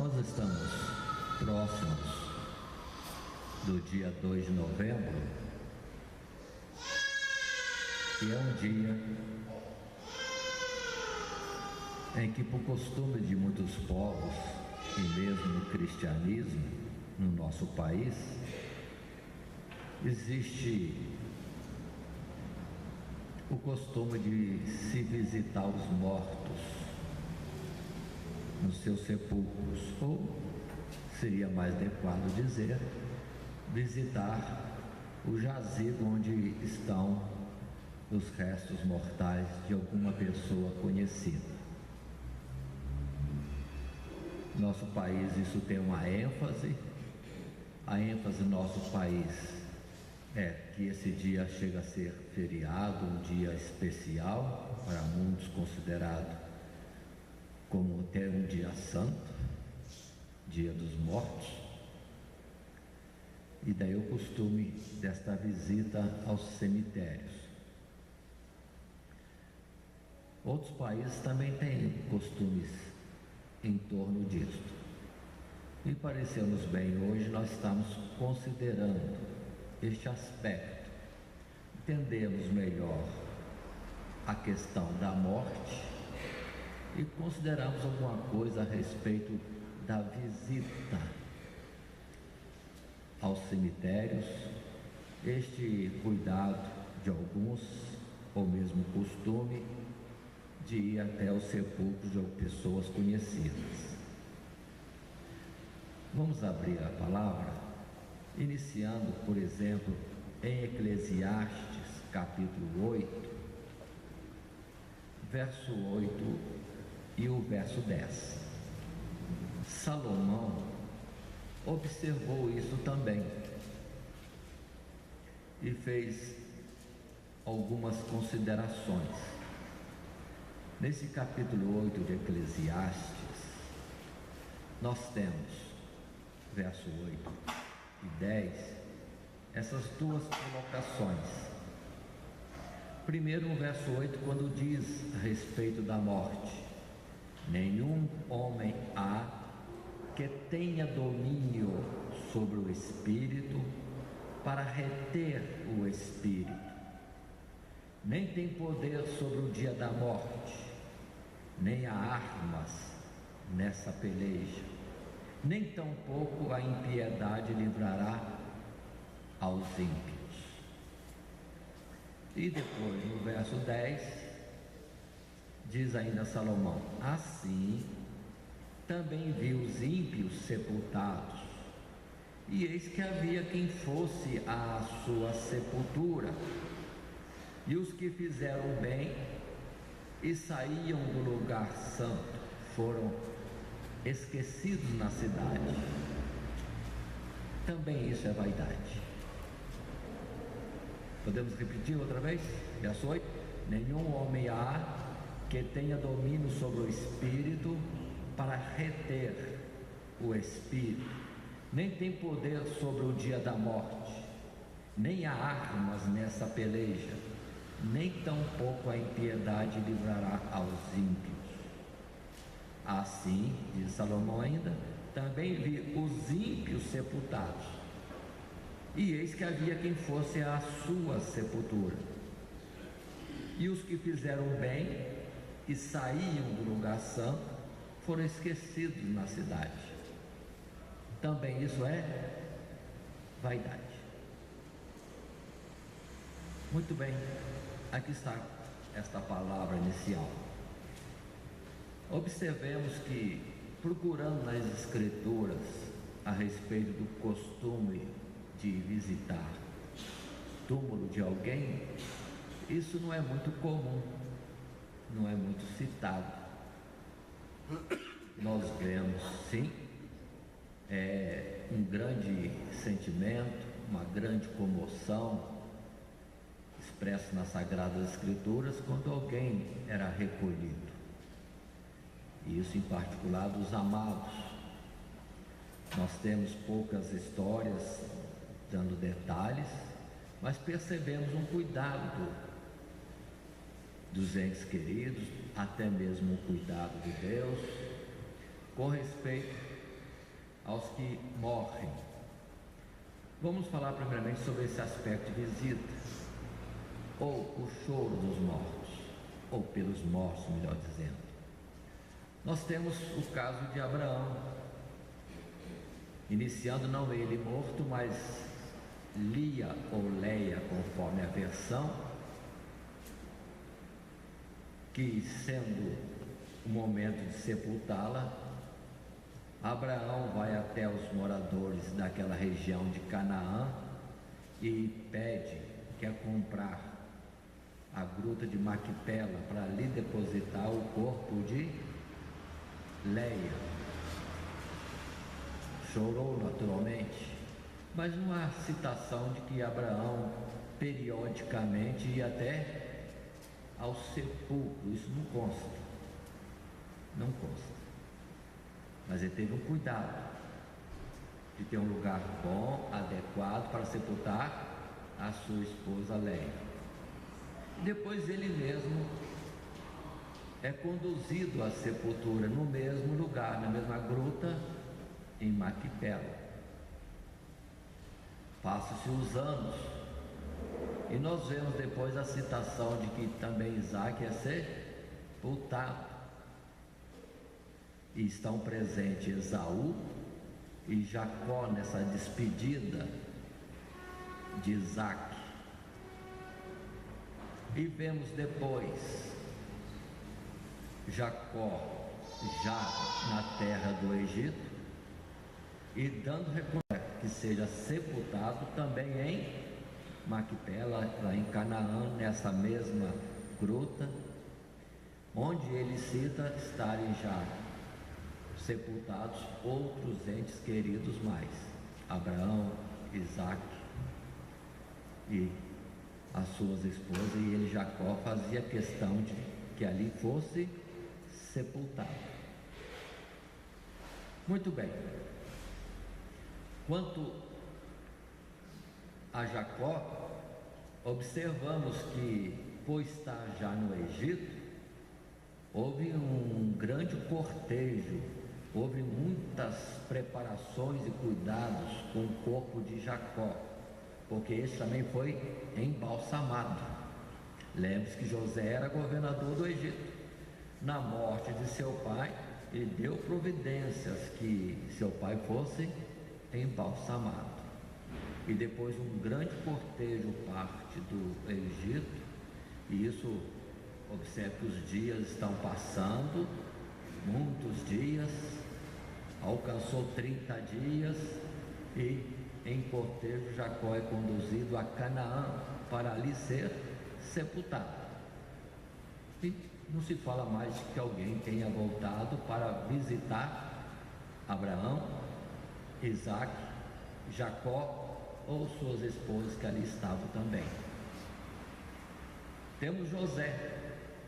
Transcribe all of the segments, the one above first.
Nós estamos próximos do dia 2 de novembro, que é um dia em que, por costume de muitos povos e mesmo no cristianismo no nosso país, existe o costume de se visitar os mortos nos seus sepulcros, ou seria mais adequado dizer, visitar o jazigo onde estão os restos mortais de alguma pessoa conhecida. Nosso país isso tem uma ênfase. A ênfase do nosso país é que esse dia chega a ser feriado, um dia especial, para muitos considerado como até um dia santo, dia dos mortos. E daí o costume desta visita aos cemitérios. Outros países também têm costumes em torno disto. E pareceu-nos bem hoje nós estamos considerando este aspecto, entendemos melhor a questão da morte e consideramos alguma coisa a respeito da visita aos cemitérios, este cuidado de alguns, ou mesmo costume de ir até os sepulcros de pessoas conhecidas. Vamos abrir a palavra, iniciando, por exemplo, em Eclesiastes, capítulo 8, verso 8 e o verso 10. Salomão observou isso também e fez algumas considerações. Nesse capítulo 8 de Eclesiastes, nós temos, verso 8 e 10, essas duas colocações. Primeiro, o verso 8, quando diz a respeito da morte: nenhum homem há que tenha domínio sobre o espírito para reter o espírito, nem tem poder sobre o dia da morte, nem há armas nessa peleja, nem tampouco a impiedade livrará aos ímpios. E depois, no verso 10, diz ainda Salomão: assim também vi os ímpios sepultados, e eis que havia quem fosse à sua sepultura, e os que fizeram bem e saíam do lugar santo foram esquecidos na cidade. Também isso é vaidade. Podemos repetir outra vez? Verso 8: nenhum homem há que tenha domínio sobre o espírito para reter o espírito, nem tem poder sobre o dia da morte, nem há armas nessa peleja, nem tampouco a impiedade livrará aos ímpios. Assim, diz Salomão ainda, também vi os ímpios sepultados, e eis que havia quem fosse à sua sepultura, e os que fizeram bem e saíam do lugar santo foram esquecidos na cidade. Também isso é vaidade. Muito bem, aqui está esta palavra inicial. Observemos que, procurando nas Escrituras a respeito do costume de visitar o túmulo de alguém, isso não é muito comum, não é muito citado. Nós vemos, sim, um grande sentimento, uma grande comoção expresso nas Sagradas Escrituras quando alguém era recolhido, e isso em particular dos amados. Nós temos poucas histórias dando detalhes, mas percebemos um cuidado dos entes queridos, até mesmo o cuidado de Deus com respeito aos que morrem. Vamos falar primeiramente sobre esse aspecto de visita, ou o choro dos mortos, ou pelos mortos, melhor dizendo. Nós temos o caso de Abraão, iniciando não ele morto, mas Lia ou Leia, conforme a versão, que sendo o momento de sepultá-la, Abraão vai até os moradores daquela região de Canaã e pede, quer comprar a gruta de Maquipela para ali depositar o corpo de Leia. Chorou naturalmente, mas não há citação de que Abraão periodicamente ia até ao sepulcro. Isso não consta, não consta. Mas ele teve um cuidado de ter um lugar bom, adequado para sepultar a sua esposa Leia. E depois ele mesmo é conduzido à sepultura no mesmo lugar, na mesma gruta, em Maquipela. Passam-se os anos e nós vemos depois a citação de que também Isaac é sepultado. E estão presentes Esaú e Jacó nessa despedida de Isaac. E vemos depois Jacó já na terra do Egito e dando recompensa que seja sepultado também em Maquipela, lá em Canaã, nessa mesma gruta, onde ele cita estarem já sepultados outros entes queridos mais, Abraão, Isaac e as suas esposas, e ele, Jacó, fazia questão de que ali fosse sepultado. Muito bem. Quanto a Jacó, observamos que, por estar já no Egito, houve um grande cortejo, houve muitas preparações e cuidados com o corpo de Jacó, porque esse também foi embalsamado. Lembre-se que José era governador do Egito. Na morte de seu pai, ele deu providências que seu pai fosse embalsamado. E depois um grande cortejo parte do Egito, e isso, observe que os dias estão passando, muitos dias, alcançou 30 dias, e em cortejo Jacó é conduzido a Canaã para ali ser sepultado. E não se fala mais de que alguém tenha voltado para visitar Abraão, Isaac, Jacó ou suas esposas que ali estavam também. Temos José,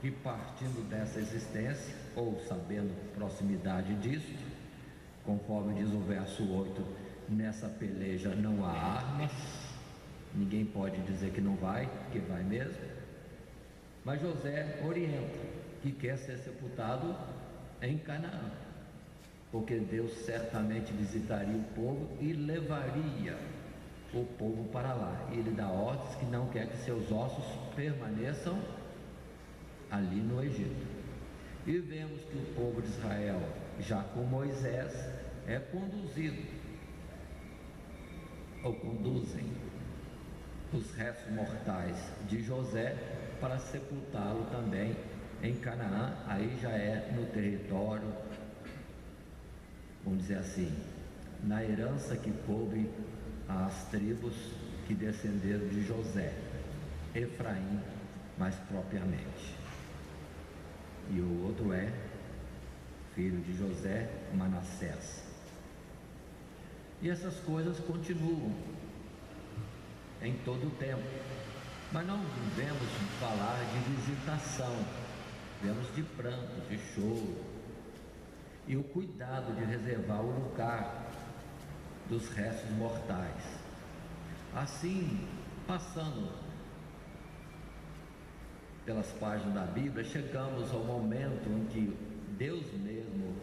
que partindo dessa existência, ou sabendo proximidade disto, conforme diz o verso 8, nessa peleja não há armas, ninguém pode dizer que não vai, que vai mesmo, mas José orienta que quer ser sepultado em Canaã, porque Deus certamente visitaria o povo e levaria o povo para lá. E ele dá ordens que não quer que seus ossos permaneçam ali no Egito. E vemos que o povo de Israel, já com Moisés, é conduzido, ou conduzem, os restos mortais de José para sepultá-lo também em Canaã. Aí já é no território, vamos dizer assim, na herança que coube às tribos que descenderam de José, Efraim mais propriamente, e o outro é filho de José, Manassés. E essas coisas continuam em todo o tempo, mas não vemos falar de visitação, vemos de pranto, de choro, e o cuidado de reservar o lugar dos restos mortais. Assim, passando pelas páginas da Bíblia, chegamos ao momento em que Deus mesmo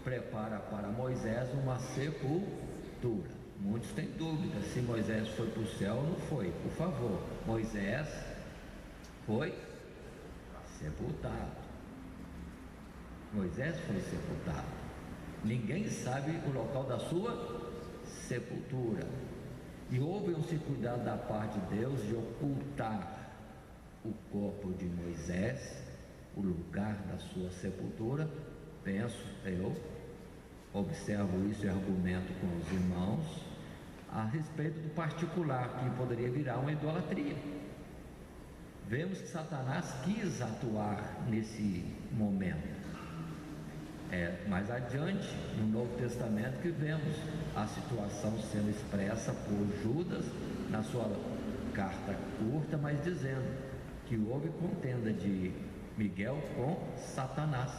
prepara prepara para Moisés uma sepultura. Muitos têm dúvidas se Moisés foi para o céu ou não foi. Por favor, Moisés foi sepultado. Moisés foi sepultado. Ninguém sabe o local da sua sepultura. E houve um cuidado da parte de Deus de ocultar o corpo de Moisés, o lugar da sua sepultura. Penso eu, observo isso e argumento com os irmãos a respeito do particular, que poderia virar uma idolatria. Vemos que Satanás quis atuar nesse momento. Mais adiante, no Novo Testamento, que vemos a situação sendo expressa por Judas na sua carta curta, mas dizendo que houve contenda de Miguel com Satanás.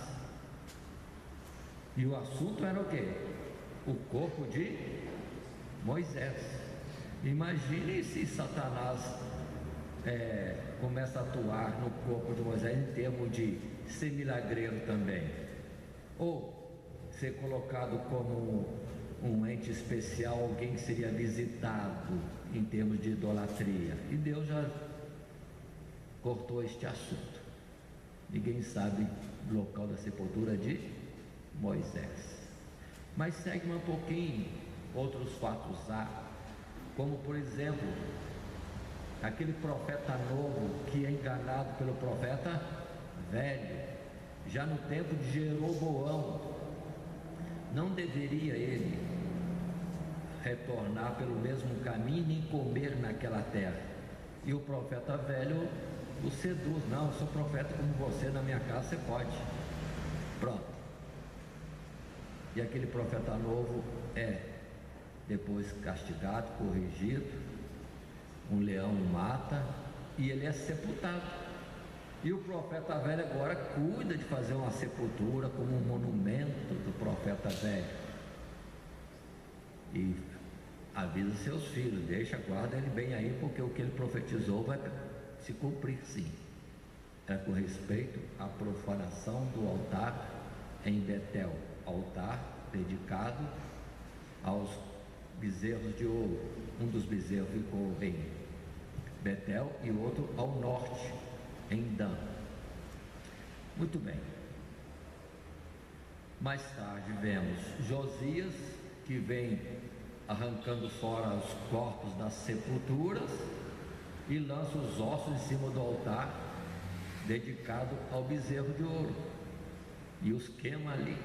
E o assunto era o quê? O corpo de Moisés. Imagine se Satanás começa a atuar no corpo de Moisés em termos de ser milagreiro também, ou ser colocado como um ente especial, alguém que seria visitado em termos de idolatria. E Deus já cortou este assunto. Ninguém sabe o local da sepultura de Moisés. Mas segue um pouquinho outros fatos há, como por exemplo aquele profeta novo que é enganado pelo profeta velho, já no tempo de Jeroboão. Não deveria ele retornar pelo mesmo caminho nem comer naquela terra. E o profeta velho o seduz: não, eu sou profeta como você, na minha casa você pode. Pronto. E aquele profeta novo depois castigado, corrigido, um leão o mata e ele é sepultado. E o profeta velho agora cuida de fazer uma sepultura como um monumento do profeta velho. E avisa seus filhos: guarda ele bem aí, porque o que ele profetizou vai se cumprir sim. É com respeito à profanação do altar em Betel, altar dedicado aos bezerros de ouro. Um dos bezerros ficou em Betel e o outro ao norte, em Dan. Muito bem. Mais tarde vemos Josias, que vem arrancando fora os corpos das sepulturas e lança os ossos em cima do altar dedicado ao bezerro de ouro e os queima ali.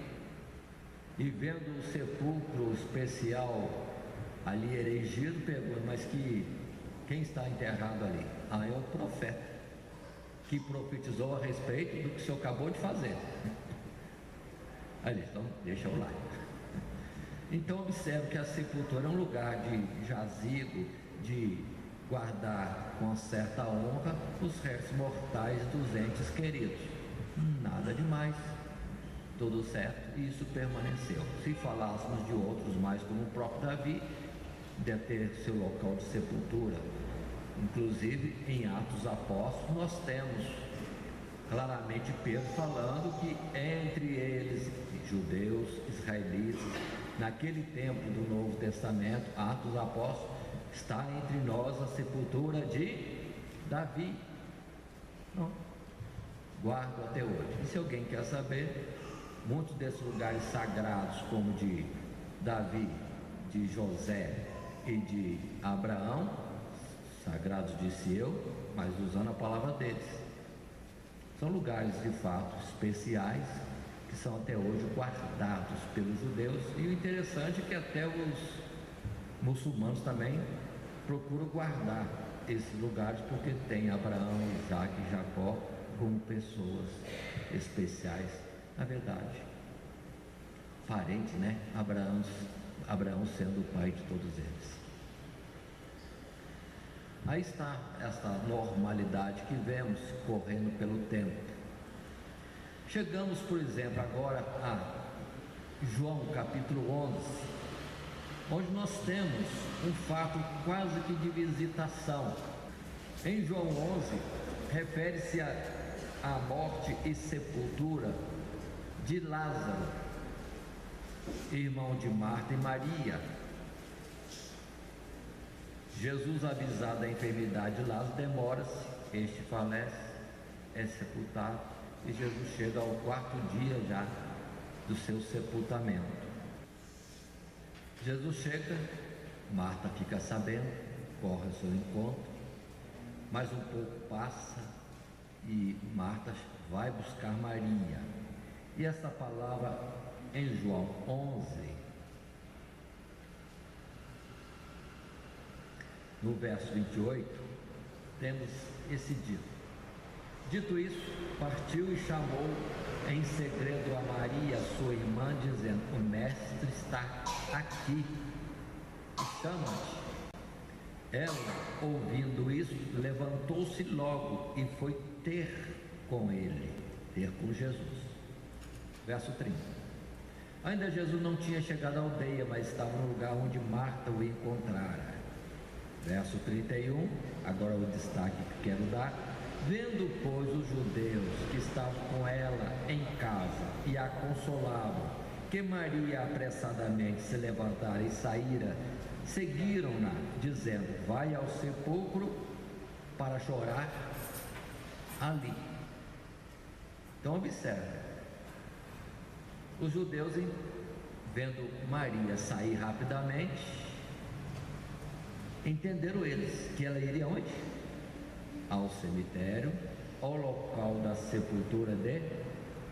E vendo o sepulcro especial ali erigido, pergunta: mas quem está enterrado ali? É o profeta que profetizou a respeito do que o senhor acabou de fazer. Ali, então deixa eu lá. Então observe que a sepultura é um lugar de jazigo, de guardar com certa honra os restos mortais dos entes queridos. Nada demais, tudo certo, e isso permaneceu. Se falássemos de outros mais, como o próprio Davi, deve ter seu local de sepultura. Inclusive em Atos Apóstolos nós temos claramente Pedro falando que entre eles, judeus, israelitas, naquele tempo do Novo Testamento, Atos Apóstolos, está entre nós a sepultura de Davi. Não. Guardo até hoje. E se alguém quer saber, muitos desses lugares sagrados, como de Davi, de José e de Abraão, sagrados disse eu, mas usando a palavra deles, são lugares de fato especiais que são até hoje guardados pelos judeus. E o interessante é que até os muçulmanos também procuram guardar esses lugares, porque tem Abraão, Isaac e Jacó como pessoas especiais, na verdade, parentes, né? Abraão sendo o pai de todos eles. Aí está essa normalidade que vemos correndo pelo tempo. Chegamos, por exemplo, agora a João capítulo 11, onde nós temos um fato quase que de visitação. Em João 11, refere-se à morte e sepultura de Lázaro. irmão de Marta e Maria. Jesus, avisado da enfermidade de Lázaro, demora-se, este falece, é sepultado, e Jesus chega ao 4º dia já do seu sepultamento. Jesus chega, Marta fica sabendo, corre ao seu encontro, mais um pouco passa e Marta vai buscar Maria. E essa palavra em João 11, no verso 28, temos esse dito. Dito isso, partiu e chamou em segredo a Maria, sua irmã, dizendo: o mestre está aqui, chama-te. Ela, ouvindo isso, levantou-se logo e foi ter com ele, ter com Jesus. Verso 30. Ainda Jesus não tinha chegado à aldeia, mas estava no lugar onde Marta o encontrara. Verso 31, agora o destaque que quero dar. Vendo, pois, os judeus que estavam com ela em casa e a consolavam, que Maria apressadamente se levantara e saíra, seguiram-na, dizendo: vai ao sepulcro para chorar ali. Então observe, os judeus, vendo Maria sair rapidamente, entenderam eles que ela iria onde? Ao cemitério, ao local da sepultura de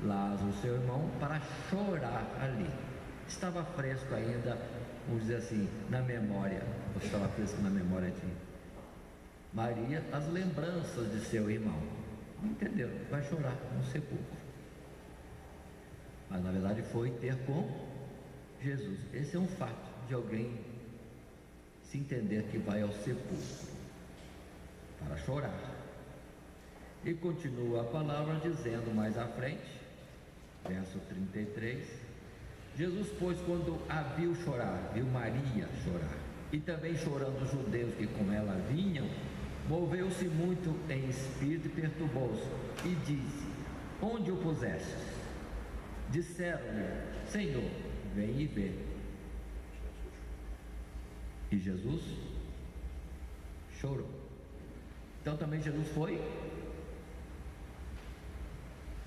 Lázaro, seu irmão, para chorar ali. Estava fresco ainda, vamos dizer assim, na memória, ou estava fresco na memória de Maria, as lembranças de seu irmão. Entendeu? Vai chorar no sepulcro. Mas na verdade foi ter com Jesus. Esse é um fato de alguém se entender que vai ao sepulcro para chorar. E continua a palavra dizendo mais à frente, verso 33, Jesus, pois, quando a viu chorar, viu Maria chorar, e também chorando os judeus que com ela vinham, moveu-se muito em espírito e perturbou-se, e disse: onde o pusestes? Disseram-lhe: Senhor, vem e vê. E Jesus chorou. Então também Jesus foi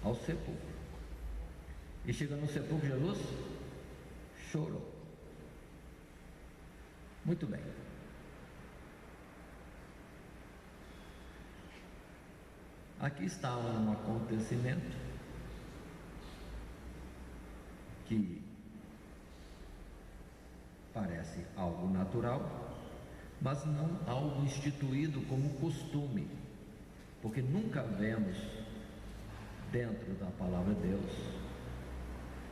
ao sepulcro. E chegando no sepulcro, Jesus chorou. Muito bem. Aqui está um acontecimento que parece algo natural, mas não algo instituído como costume, porque nunca vemos dentro da palavra de Deus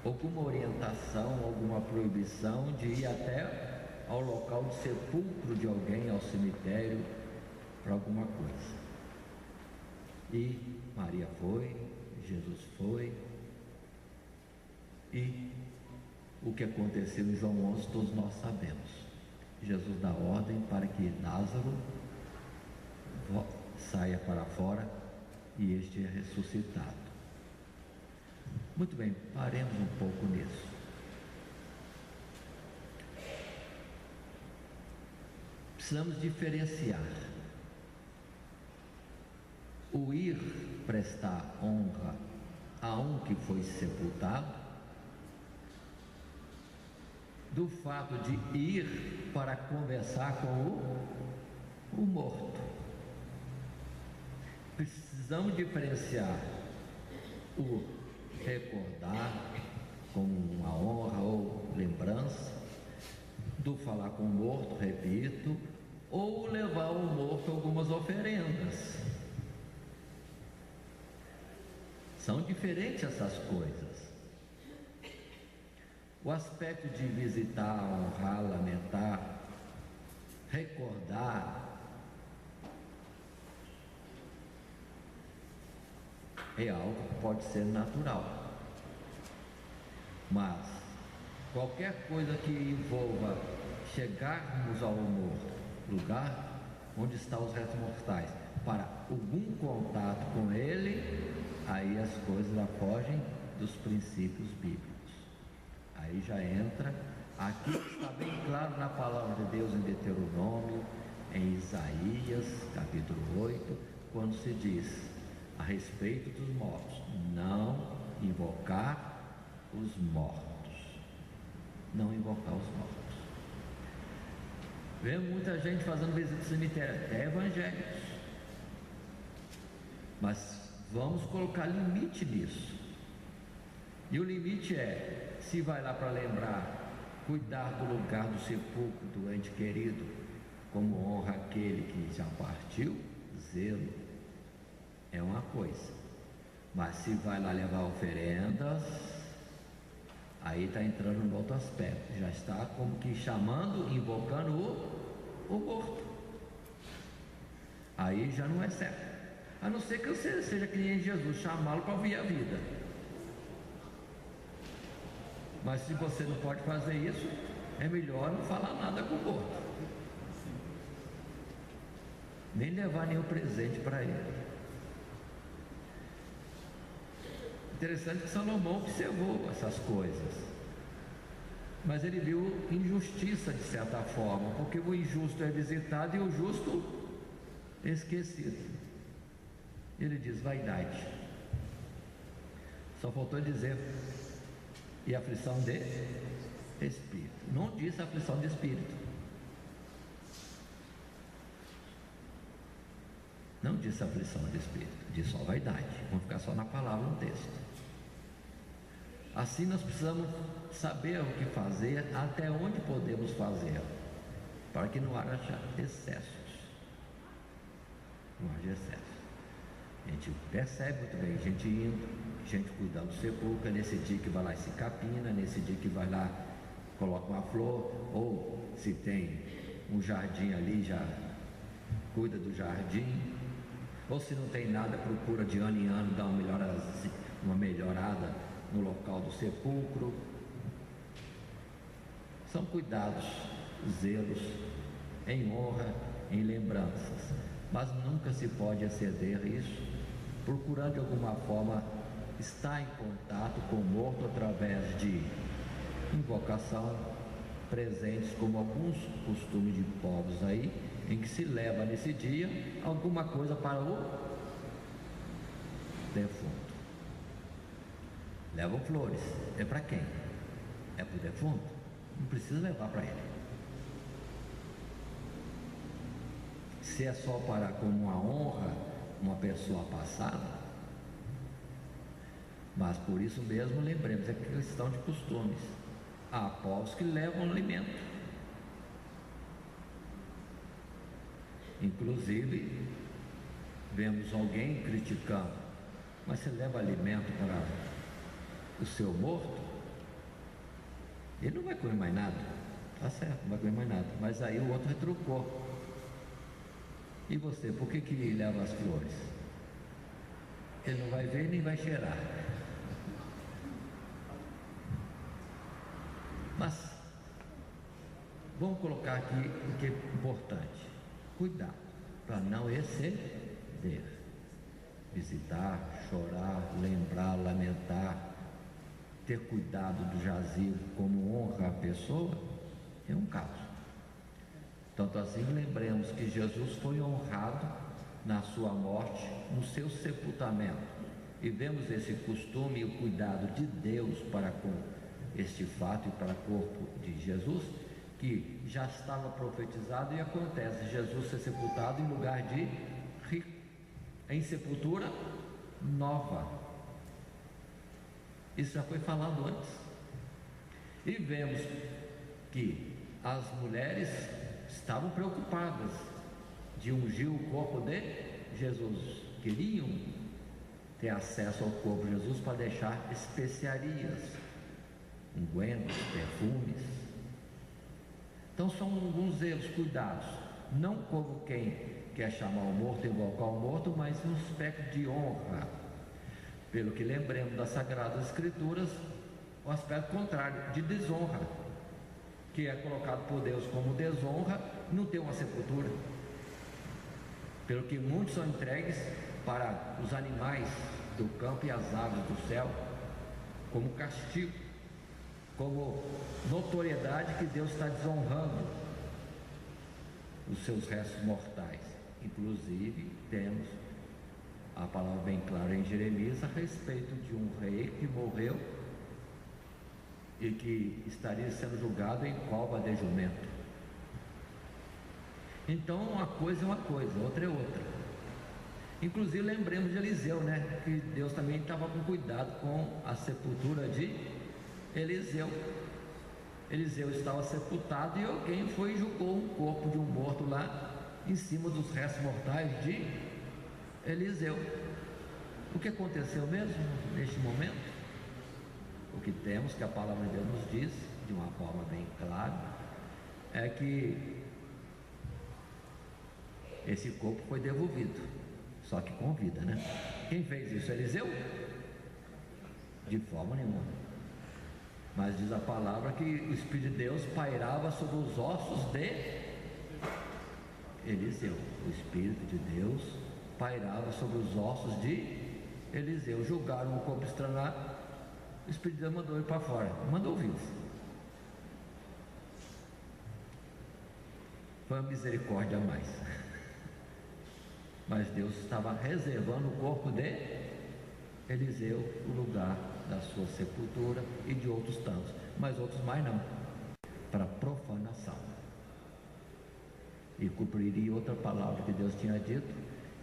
alguma orientação, alguma proibição de ir até ao local de sepulcro de alguém, ao cemitério, para alguma coisa. E Maria foi, Jesus foi, e o que aconteceu em João 11 todos nós sabemos. Jesus dá ordem para que Lázaro saia para fora e este é ressuscitado. Muito bem, paremos um pouco nisso. Precisamos diferenciar o ir prestar honra a um que foi sepultado do fato de ir para conversar com o morto. Precisamos diferenciar o recordar como uma honra ou lembrança do falar com o morto, repito, ou levar ao morto algumas oferendas. São diferentes essas coisas. O aspecto de visitar, honrar, lamentar, recordar, é algo que pode ser natural. Mas qualquer coisa que envolva chegarmos ao morto, lugar onde estão os restos mortais, para algum contato com ele, aí as coisas já fogem dos princípios bíblicos. Aí já entra, aqui está bem claro na palavra de Deus em Deuteronômio, em Isaías, capítulo 8, quando se diz a respeito dos mortos: não invocar os mortos. Não invocar os mortos. Vemos muita gente fazendo visita ao cemitério, até evangélicos. Mas vamos colocar limite nisso. E o limite é, se vai lá para lembrar, cuidar do lugar do sepulcro do ente querido, como honra aquele que já partiu, zelo é uma coisa. Mas se vai lá levar oferendas, aí está entrando no outro aspecto, já está como que chamando, invocando o morto. Aí já não é certo, a não ser que você seja cliente de Jesus, chamá-lo para vir a vida. Mas se você não pode fazer isso, é melhor não falar nada com o morto, nem levar nenhum presente para ele. Interessante que Salomão observou essas coisas, mas ele viu injustiça de certa forma, porque o injusto é visitado e o justo esquecido. Ele diz vaidade, só faltou dizer e aflição de espírito, não disse aflição de espírito, não disse aflição de espírito, disse só vaidade. Vamos ficar só na palavra no texto. Assim nós precisamos saber o que fazer, até onde podemos fazer, para que não haja excessos. Não haja excessos. A gente percebe muito bem, gente indo, gente cuidando do sepulcro, nesse dia que vai lá e se capina, nesse dia que vai lá, coloca uma flor, ou se tem um jardim ali, já cuida do jardim, ou se não tem nada, procura de ano em ano dar uma melhorada no local do sepulcro. São cuidados, zelos, em honra, em lembranças, mas nunca se pode exceder isso, procurando de alguma forma estar em contato com o morto através de invocação, presentes, como alguns costumes de povos aí, em que se leva nesse dia alguma coisa para o defunto. Levam flores, é para quem? É para o defunto? Não precisa levar para ele. Se é só para como uma honra, uma pessoa passada, mas por isso mesmo lembremos, é questão de costumes. Há povos que levam alimento, inclusive vemos alguém criticando, mas você leva alimento para o seu morto, ele não vai comer mais nada, tá certo, não vai comer mais nada, mas aí o outro retrucou. E você, por que leva as flores? Ele não vai ver nem vai cheirar. Mas vamos colocar aqui o que é importante: cuidado para não exceder, visitar, chorar, lembrar, lamentar, ter cuidado do jazigo como honra a pessoa, é um caso. Tanto assim, lembremos que Jesus foi honrado na sua morte, no seu sepultamento, e vemos esse costume e o cuidado de Deus para com este fato e para o corpo de Jesus, que já estava profetizado e acontece, Jesus ser sepultado em lugar de rico, em sepultura nova. Isso já foi falado antes. E vemos que as mulheres estavam preocupadas de ungir o corpo de Jesus, queriam ter acesso ao corpo de Jesus para deixar especiarias, ungüentos, perfumes. Então são alguns zelos, cuidados, não como quem quer chamar o morto, invocar o morto, mas um aspecto de honra. Pelo que lembremos das Sagradas Escrituras, o aspecto contrário, de desonra, que é colocado por Deus como desonra, não ter uma sepultura. Pelo que muitos são entregues para os animais do campo e as aves do céu, como castigo. como notoriedade que Deus está desonrando os seus restos mortais. Inclusive, temos a palavra bem clara em Jeremias a respeito de um rei que morreu e que estaria sendo julgado em cova de jumento. Então, uma coisa é uma coisa, outra é outra. Inclusive, lembremos de Eliseu, né? Que Deus também estava com cuidado com a sepultura de Eliseu. Eliseu estava sepultado e alguém foi e julgou um corpo de um morto lá em cima dos restos mortais de Eliseu. O que aconteceu mesmo neste momento? O que temos, que a palavra de Deus nos diz de uma forma bem clara, é que esse corpo foi devolvido, só que com vida, né? Quem fez isso? Eliseu? De forma nenhuma. Mas diz a palavra que o Espírito de Deus pairava sobre os ossos de Eliseu. O Espírito de Deus pairava sobre os ossos de Eliseu. Julgaram o corpo estranho lá, o Espírito de Deus mandou ele para fora, mandou vivos. Foi uma misericórdia a mais. Mas Deus estava reservando o corpo de Eliseu, o lugar da sua sepultura, e de outros tantos, mas outros mais não, para profanação. E cumpriria outra palavra que Deus tinha dito,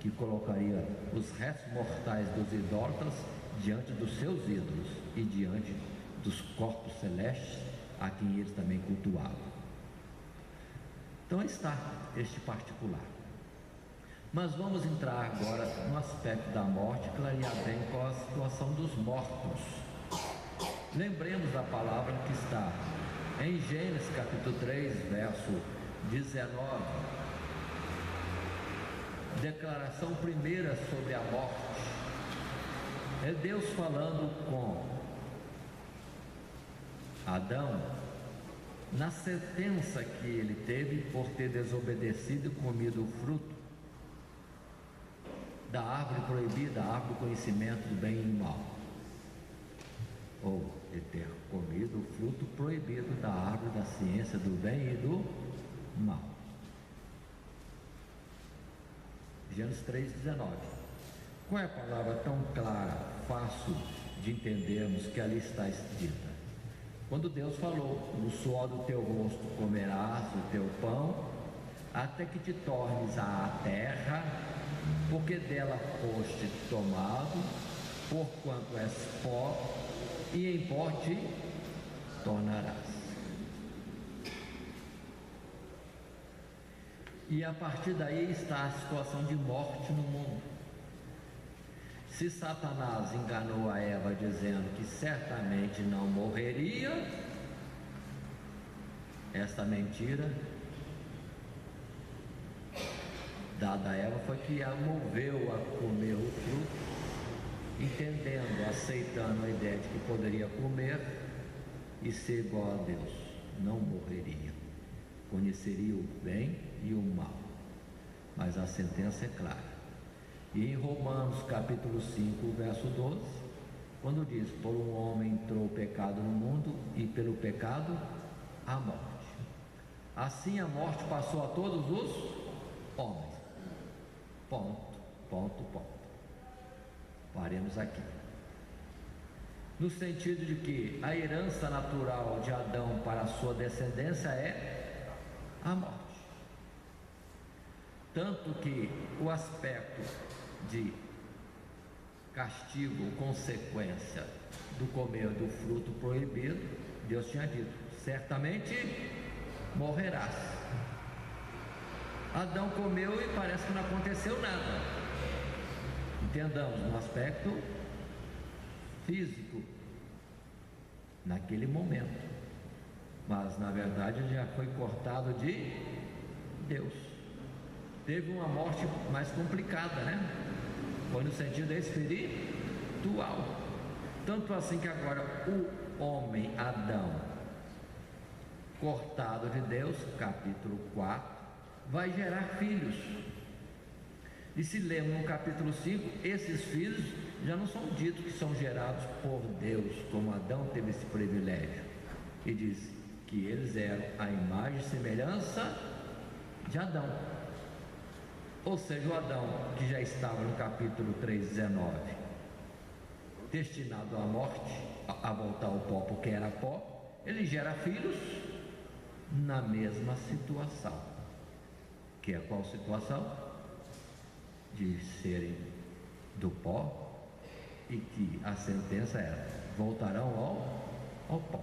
que colocaria os restos mortais dos idólatras diante dos seus ídolos e diante dos corpos celestes a quem eles também cultuavam. Então está este particular. Mas vamos entrar agora no aspecto da morte, clarear bem qual a situação dos mortos. Lembremos da palavra que está em Gênesis capítulo 3, verso 19. Declaração primeira sobre a morte. É Deus falando com Adão na sentença que ele teve por ter desobedecido e comido o fruto da árvore proibida, a árvore do conhecimento do bem e do mal, ou de ter comido o fruto proibido da árvore da ciência do bem e do mal. Gênesis 3,19. Qual é a palavra tão clara, fácil de entendermos que ali está escrita? Quando Deus falou: no suor do teu rosto comerás o teu pão, até que te tornes à terra, porque dela foste tomado, porquanto és pó, e em pó te tornarás. E a partir daí está a situação de morte no mundo. Se Satanás enganou a Eva dizendo que certamente não morreria, esta mentira dada a Eva foi que a moveu a comer o fruto, entendendo, aceitando a ideia de que poderia comer e ser igual a Deus, não morreria, conheceria o bem e o mal. Mas a sentença é clara. E em Romanos capítulo 5, verso 12, quando diz: por um homem entrou o pecado no mundo, e pelo pecado a morte. Assim a morte passou a todos os homens. Ponto. Paremos aqui. No sentido de que a herança natural de Adão para a sua descendência é a morte. Tanto que o aspecto de castigo, consequência do comer do fruto proibido, Deus tinha dito: certamente morrerás. Adão comeu e parece que não aconteceu nada. Entendamos, no aspecto físico, naquele momento, mas na verdade ele já foi cortado de Deus. Teve uma morte mais complicada, né? Foi no sentido espiritual. Tanto assim que agora o homem Adão, cortado de Deus, capítulo 4, vai gerar filhos. E se lemos no capítulo 5, esses filhos já não são ditos que são gerados por Deus, como Adão teve esse privilégio. E diz que eles eram a imagem e semelhança de Adão. Ou seja, o Adão que já estava no capítulo 3:19, destinado à morte, a voltar ao pó porque era pó, ele gera filhos na mesma situação. Que é qual situação? De serem do pó, e que a sentença era: voltarão ao pó.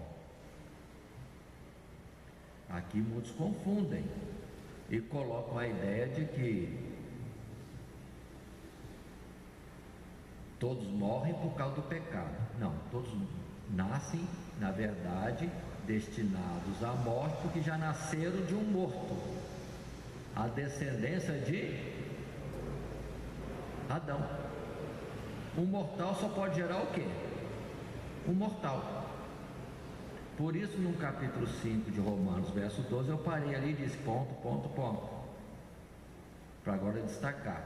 Aqui muitos confundem e colocam a ideia de que todos morrem por causa do pecado. Não, todos nascem, na verdade, destinados à morte, porque já nasceram de um morto. A descendência de Adão. Um mortal só pode gerar o quê? Um mortal. Por isso, no capítulo 5 de Romanos, verso 12, eu parei ali e disse ponto, para agora destacar,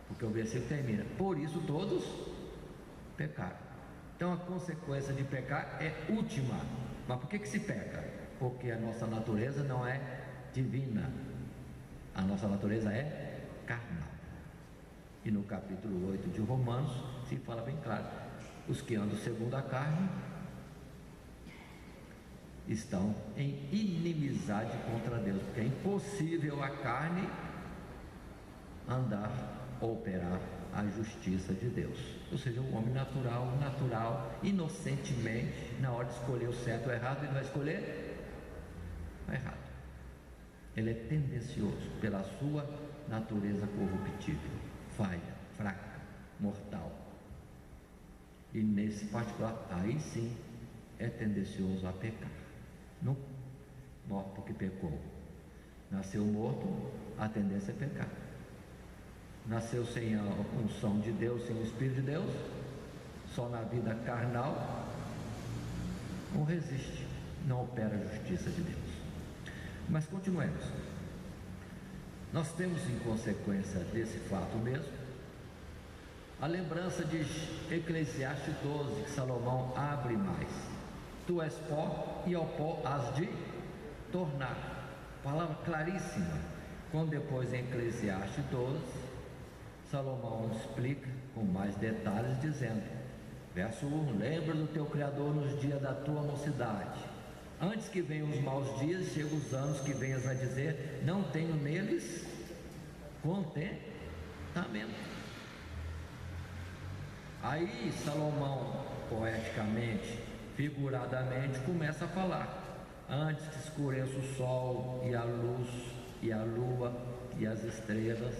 porque o versículo termina: por isso todos pecaram. Então a consequência de pecar é última. Mas por que se peca? Porque a nossa natureza não é divina, a nossa natureza é carnal. E no capítulo 8 de Romanos se fala bem claro: os que andam segundo a carne estão em inimizade contra Deus, porque é impossível a carne andar ou operar a justiça de Deus. Ou seja, o homem natural, inocentemente, na hora de escolher o certo ou o errado, ele vai escolher o errado. Ele é tendencioso pela sua natureza corruptível, falha, fraca, mortal. E nesse particular, aí sim é tendencioso a pecar. Não morre porque pecou. Nasceu morto, a tendência é pecar. Nasceu sem a unção de Deus, sem o Espírito de Deus, só na vida carnal, não resiste, não opera a justiça de Deus. Mas continuemos. Nós temos, em consequência desse fato mesmo, a lembrança de Eclesiastes 12, que Salomão abre mais: tu és pó e ao pó has de tornar. Palavra claríssima. Quando depois em Eclesiastes 12, Salomão explica com mais detalhes, dizendo, verso 1: lembra do teu Criador nos dias da tua mocidade, antes que venham os maus dias, chegam os anos que venhas a dizer, não tenho neles contentamento. Aí Salomão, poeticamente, figuradamente, começa a falar: antes que escureça o sol e a luz e a lua e as estrelas,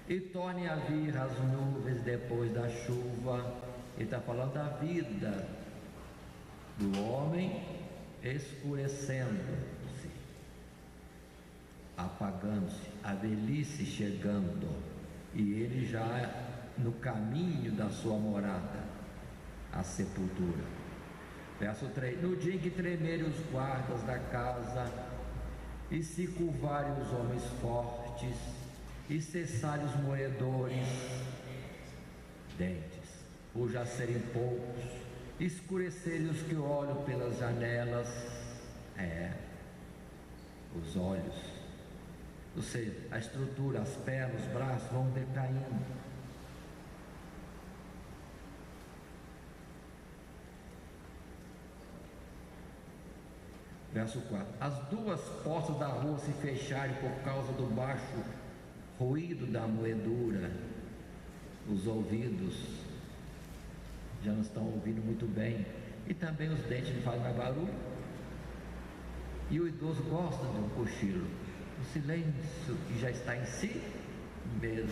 e torne a vir as nuvens depois da chuva. Ele está falando da vida do homem escurecendo-se, apagando-se, a velhice chegando, e ele já no caminho da sua morada, a sepultura. Verso 3: no dia em que tremerem os guardas da casa, e se curvarem os homens fortes, e cessarem os moedores, dentes, por já serem poucos, escurecerem os que olham pelas janelas, os olhos, ou seja, a estrutura, as pernas, os braços vão decaindo. Verso 4: as duas portas da rua se fecharem por causa do baixo ruído da moedura, os ouvidos já não estão ouvindo muito bem, e também os dentes não fazem mais barulho, e o idoso gosta de um cochilo, o silêncio que já está em si mesmo.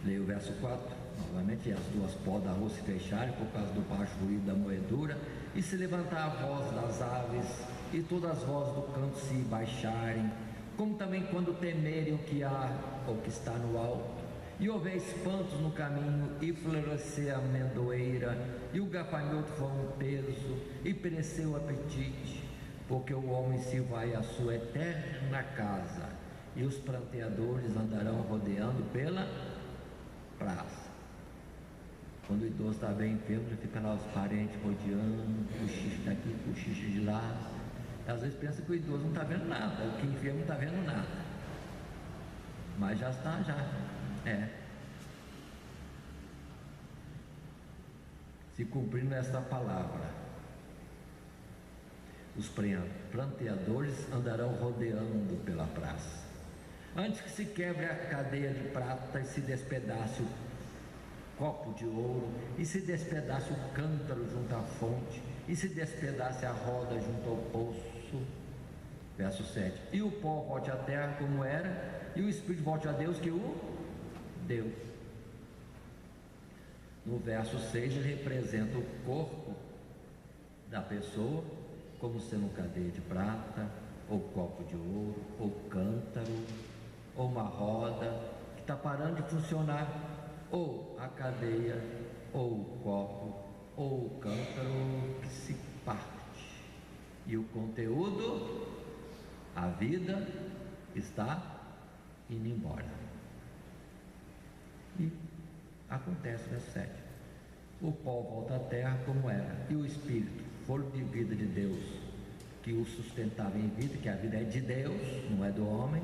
Leia o verso 4 novamente: e as duas portas da rua se fecharem por causa do baixo ruído da moedura, e se levantar a voz das aves, e todas as vozes do campo se baixarem, como também quando temerem o que há ou que está no alto, e houver espantos no caminho, e florescer a amendoeira, e o gafanhoto for um peso, e perecer o apetite, porque o homem se vai à sua eterna casa, e os pranteadores andarão rodeando pela praça. Quando o idoso está bem enfermo, já fica lá os parentes rodeando, cochicha daqui, cochicha de lá. Às vezes pensa que o idoso não está vendo nada, o que enfermo não está vendo nada. Mas já está, já. Se cumprindo esta palavra, os pranteadores andarão rodeando pela praça. Antes que se quebre a cadeia de prata e se despedace o copo de ouro, e se despedace o cântaro junto à fonte, e se despedace a roda junto ao poço. Verso 7. E o pó volte à terra como era, e o Espírito volte a Deus que o deu. No verso 6 ele representa o corpo da pessoa como sendo cadeia de prata, ou copo de ouro, ou cântaro, ou uma roda que está parando de funcionar, ou a cadeia, ou o copo, ou o cântaro que se parte, e o conteúdo, a vida, está indo embora. E acontece verso 7. O pó volta à terra como era, e o Espírito, fôlego de vida de Deus, que o sustentava em vida, que a vida é de Deus, não é do homem,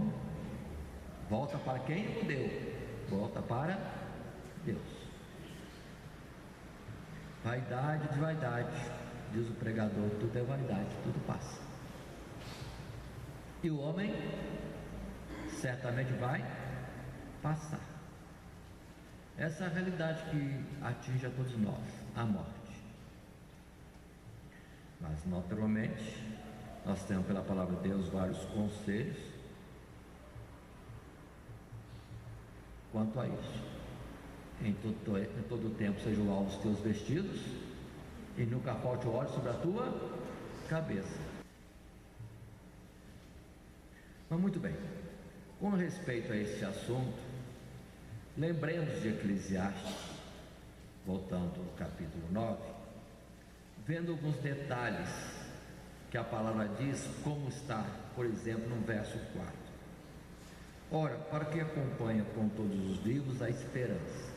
volta para quem o deu? Volta para Deus. Vaidade de vaidade, diz o pregador, tudo é vaidade, tudo passa. E o homem certamente vai passar. Essa é a realidade que atinge a todos nós, a morte. Mas naturalmente nós temos pela palavra de Deus vários conselhos quanto a isso. Em todo tempo sejam alvos os teus vestidos, e nunca falte o óleo sobre a tua cabeça. Mas muito bem, com respeito a este assunto, lembremos de Eclesiastes, voltando ao capítulo 9, vendo alguns detalhes que a palavra diz, como está, por exemplo, no verso 4. Ora, para que acompanha com todos os vivos a esperança.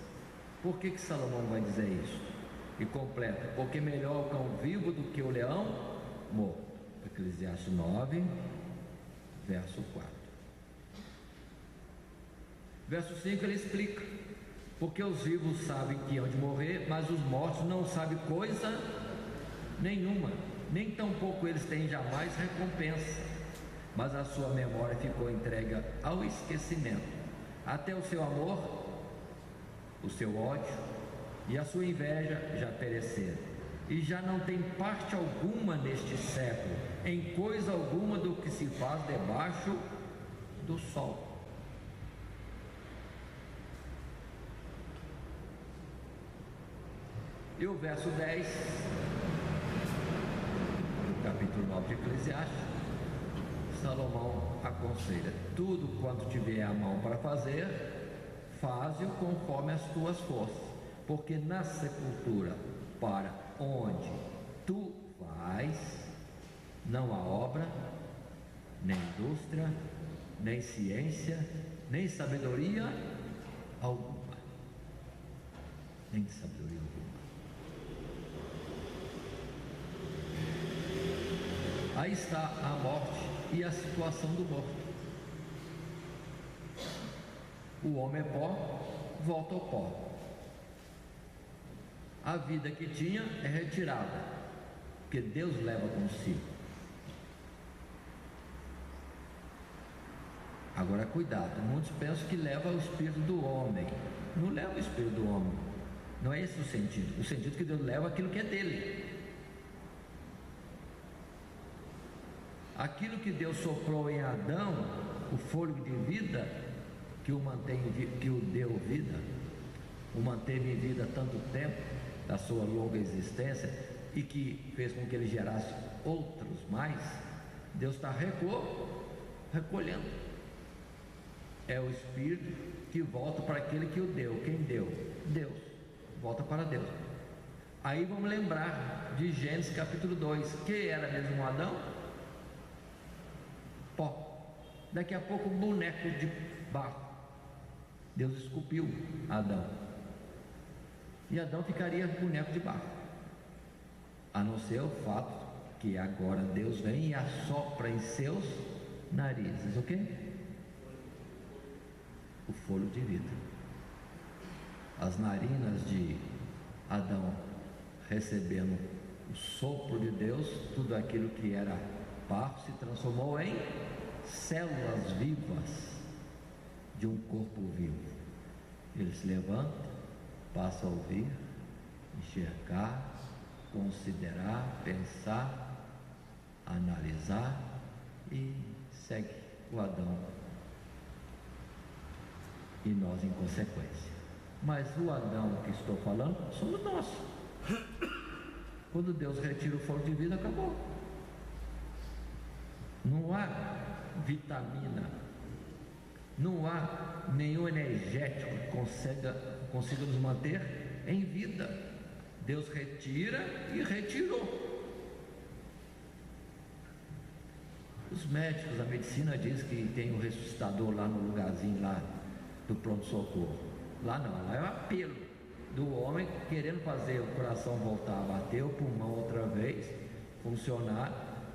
Por que Salomão vai dizer isso? E completa, porque melhor o cão vivo do que o leão morto. Eclesiastes 9, verso 4. Verso 5 ele explica, porque os vivos sabem que hão de morrer, mas os mortos não sabem coisa nenhuma, nem tampouco eles têm jamais recompensa, mas a sua memória ficou entregue ao esquecimento, até o seu amor, o seu ódio e a sua inveja já pereceram, e já não tem parte alguma neste século, em coisa alguma do que se faz debaixo do sol. E o verso 10 do capítulo 9 de Eclesiastes, Salomão aconselha: tudo quanto te vier à mão para fazer, faze-o conforme as tuas forças, porque na sepultura para onde tu vais, não há obra, nem indústria, nem ciência, nem sabedoria alguma. Nem sabedoria alguma. Aí está a morte e a situação do morto. O homem é pó, volta ao pó. A vida que tinha é retirada, porque Deus leva consigo. Agora cuidado, muitos pensam que leva o espírito do homem. Não leva o espírito do homem, não é esse o sentido. O sentido que Deus leva é aquilo que é dele. Aquilo que Deus soprou em Adão, o fôlego de vida que o mantém, que o deu vida, o manteve em vida tanto tempo da sua longa existência e que fez com que ele gerasse outros mais, Deus está recolhendo. É o Espírito que volta para aquele que o deu. Quem deu? Deus. Volta para Deus. Aí vamos lembrar de Gênesis capítulo 2. Que era mesmo Adão? Pó. Daqui a pouco um boneco de barro. Deus esculpiu Adão e Adão ficaria boneco de barro, a não ser o fato que agora Deus vem e assopra em seus narizes o quê? O fôlego de vida. As narinas de Adão recebendo o sopro de Deus, tudo aquilo que era barro se transformou em células vivas de um corpo vivo. Ele se levanta, passa a ouvir, enxergar, considerar, pensar, analisar e segue o Adão e nós em consequência. Mas o Adão que estou falando somos nós. Quando Deus retira o fôlego de vida, acabou. Não há vitamina, não há nenhum energético que consiga nos manter em vida. Deus retira e retirou. Os médicos, a medicina diz que tem um ressuscitador lá no lugarzinho lá do pronto-socorro. Lá não, lá é o apelo do homem querendo fazer o coração voltar a bater, o pulmão outra vez funcionar,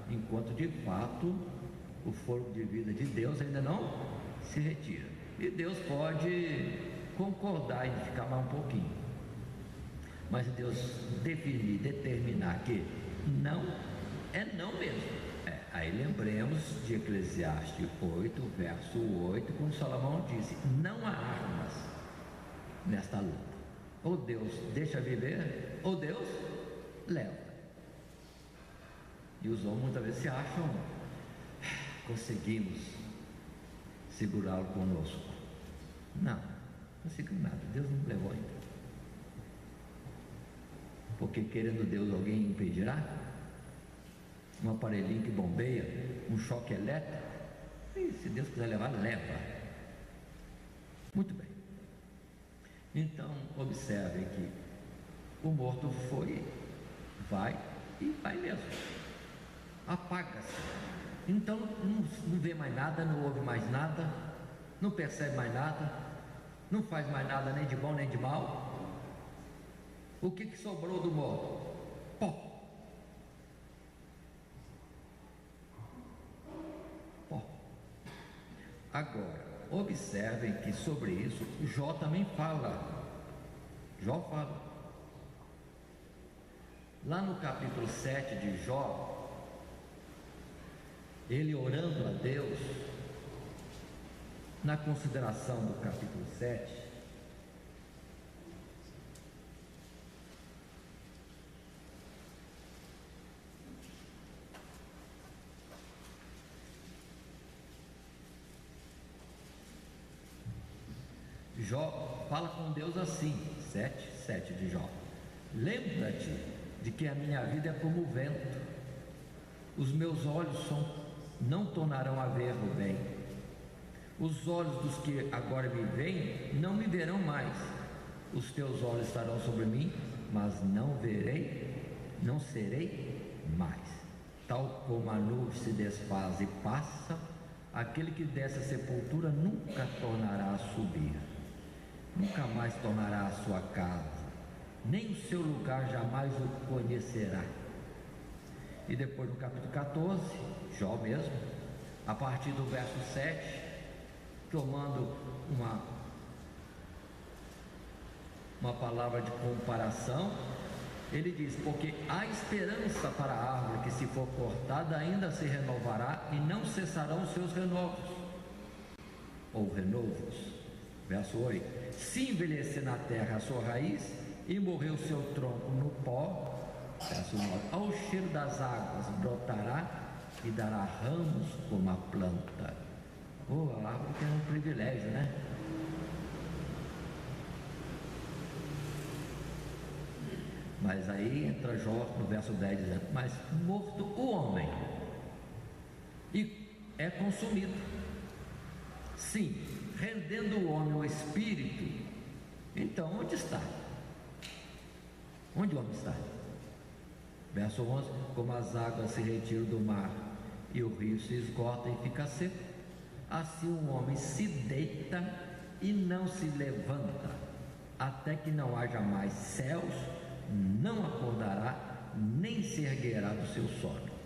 enquanto de fato o fôlego de vida de Deus ainda não se retira. E Deus pode concordar em ficar mais um pouquinho, mas Deus definir, determinar que não, é não mesmo. Aí lembremos de Eclesiastes 8, verso 8, quando Salomão disse: não há armas nesta luta, ou Deus deixa viver, ou Deus leva. E os homens muitas vezes se acham, conseguimos segurá-lo conosco. Não conseguimos nada, Deus não levou ainda. Porque querendo Deus, alguém impedirá? Um aparelhinho que bombeia, um choque elétrico, e se Deus quiser levar, leva. Muito bem. Então observe que o morto foi, vai e vai mesmo, apaga-se. Então não vê mais nada, não ouve mais nada, não percebe mais nada, não faz mais nada nem de bom nem de mal. O que sobrou do morto? Pó. Agora, observem que sobre isso Jó também fala. Jó fala. Lá no capítulo 7 de Jó, ele orando a Deus, na consideração do capítulo 7, Jó fala com Deus assim, 7 de Jó: lembra-te de que a minha vida é como o vento, os meus olhos não tornarão a ver o bem, os olhos dos que agora me veem não me verão mais, os teus olhos estarão sobre mim, mas não verei, não serei mais. Tal como a nuvem se desfaz e passa, aquele que desce a sepultura nunca tornará a subir, nunca mais tornará a sua casa, nem o seu lugar jamais o conhecerá. E depois no capítulo 14, Jó mesmo, a partir do verso 7, tomando uma palavra de comparação, ele diz: porque há esperança para a árvore que, se for cortada, ainda se renovará, e não cessarão os seus renovos, ou renovos. Verso 8: se envelhecer na terra a sua raiz, e morrer o seu tronco no pó. Verso 9: ao cheiro das águas brotará, e dará ramos como a planta. A árvore tem um privilégio, né? Mas aí entra Jó no verso 10 dizendo: mas morto o homem e é consumido, sim, rendendo o homem o espírito, então onde está? Onde o homem está? Verso 11: como as águas se retiram do mar e o rio se esgota e fica seco, assim o homem se deita e não se levanta, até que não haja mais céus, não acordará, nem se erguerá do seu sono.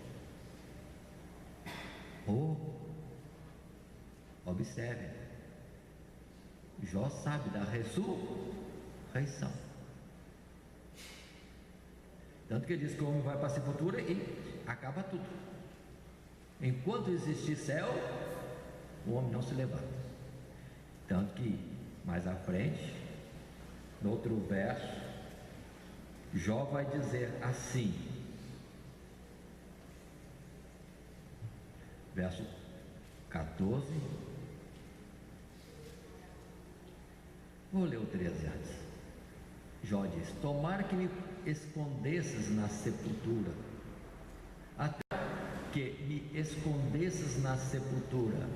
Observe, Jó sabe da ressurreição. Tanto que ele diz que o homem vai para a sepultura e acaba tudo. Enquanto existir céu, o homem não se levanta. Tanto que mais à frente, no outro verso, Jó vai dizer assim, verso 14, vou ler o 13 antes. Jó diz: tomara que me escondesses na sepultura, até que me escondesses na sepultura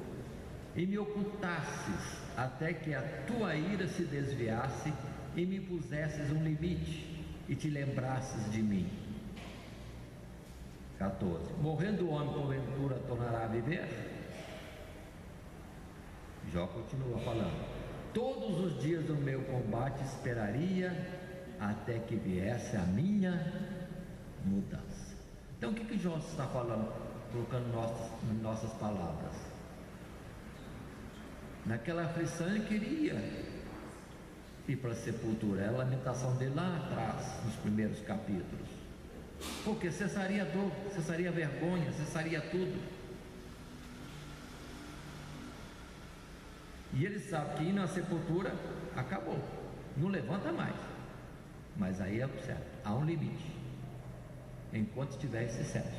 e me ocultasses, até que a tua ira se desviasse e me pusesses um limite e te lembrasses de mim. 14. Morrendo o homem, porventura tornará a viver? Jó continua falando: todos os dias do meu combate esperaria até que viesse a minha mudança. Então o que Jó está falando, colocando nossas palavras? Naquela aflição ele queria ir para a sepultura. É a lamentação dele lá atrás, nos primeiros capítulos, porque cessaria a dor, cessaria a vergonha, cessaria tudo. E ele sabe que ir na sepultura acabou, não levanta mais. Mas aí é certo, há um limite. Enquanto tiver esses céus,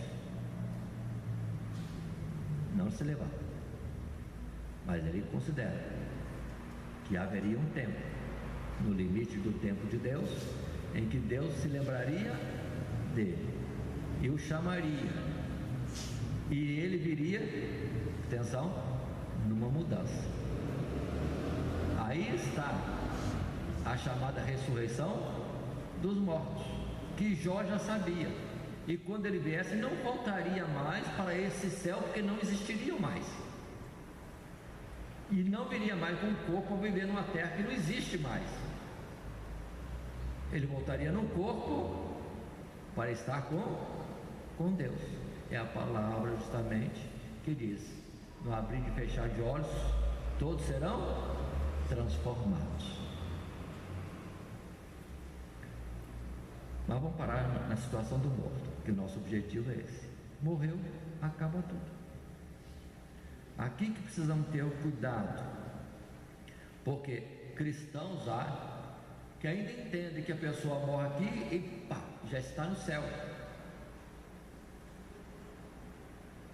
não se levanta. Mas ele considera que haveria um tempo, no limite do tempo de Deus, em que Deus se lembraria dele e o chamaria, e ele viria, atenção, numa mudança. Aí está a chamada ressurreição dos mortos, que Jó já sabia. E quando ele viesse, não voltaria mais para esse céu, porque não existiriam mais. E não viria mais com um corpo a viver numa terra que não existe mais. Ele voltaria num corpo para estar com Deus. É a palavra justamente que diz: no abrir e fechar de olhos, todos serão transformados. Mas vamos parar na situação do morto, que o nosso objetivo é esse. Morreu, acaba tudo. Aqui que precisamos ter o cuidado, porque cristãos há que ainda entendem que a pessoa morre aqui e pá, já está no céu.